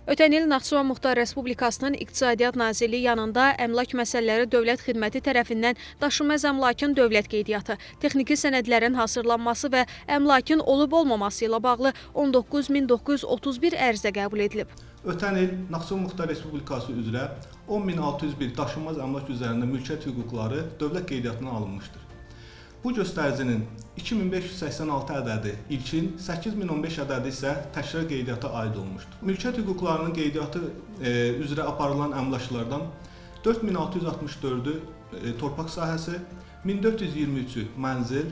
Ötən il Naxçıvan Muxtar Respublikasının İqtisadiyyat Nazirliyi yanında Əmlak Məsələləri Dövlət Xidməti tərəfindən daşınmaz əmlakın dövlət qeydiyyatı, texniki sənədlərin hazırlanması və əmlakın olub-olmaması ilə bağlı 19.931 ərizə qəbul edilib. Ötən il Naxçıvan Muxtar Respublikası üzrə 10.601 daşınmaz əmlak üzərində mülkiyyət hüquqları dövlət qeydiyyatına alınmışdır. Bu göstəricinin 2586 ədədi ilkin, 8015 ədədi isə təkrar qeydiyyata aid olmuşdur. Mülkiyyət hüquqlarının qeydiyyatı üzrə aparılan əmlaklardan 4664-ü torpaq sahəsi, 1423-ü mənzil,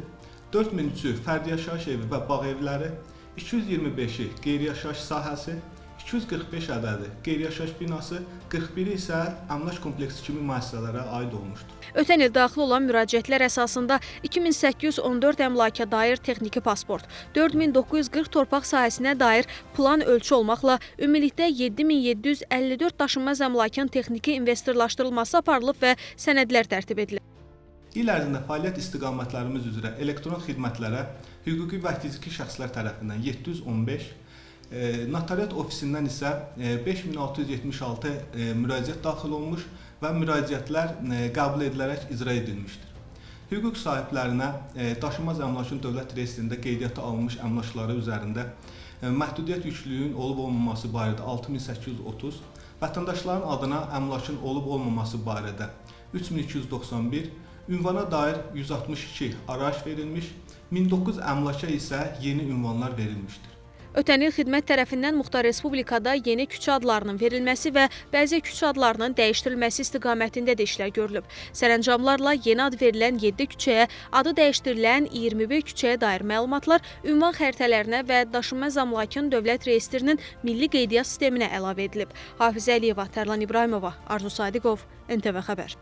4003-ü fərdi yaşayış evi və bağ evləri, 225-i qeyri-yaşayış sahəsi, 245 ədədi qeyri-yaşayış binası, 41-i isə əmlak kompleksi kimi müəssisələrə aid olmuşdur. Ötən il daxil olan müraciətlər əsasında 2814 əmlaka dair texniki pasport, 4940 torpaq sahəsinə dair plan ölçü olmaqla ümumilikdə 7754 daşınmaz əmlakın texniki investorlaşdırılması aparılıb və sənədlər tərtib edilib. İl ərzində fəaliyyət istiqamətlərimiz üzrə elektron xidmətlərə hüquqi və fiziki şəxslər tərəfindən 715, notariat ofisindən isə 5676 müraciət daxil olmuş və müraciətlər qəbul edilərək icra edilmişdir. Hüquq sahiblərinə daşınmaz əmlakın dövlət reyestrində qeydiyyata alınmış əmlakları üzərində məhdudiyyət yüklüyün olub-olmaması barədə 6830, vətəndaşların adına əmlakın olub-olmaması barədə 3291, ünvana dair 162 arayış verilmiş, 1009 əmlaka isə yeni ünvanlar verilmişdir. Ötən il xidmət tərəfindən Muxtar Respublikada yeni küçə adlarının verilməsi və bəzi küçə adlarının dəyişdirilməsi istiqamətində də işlər görülüb. Sərəncamlarla yeni ad verilən 7 küçəyə, adı dəyişdirilən 21 küçəyə dair məlumatlar ünvan xəritələrinə və daşınmaz əmlakın dövlət reyestrinin milli qeydiyyat sisteminə əlavə edilib. Hafizə Əliyeva, Tərlan İbrahimova, Arzu Sadiqov, NTV Xəbər.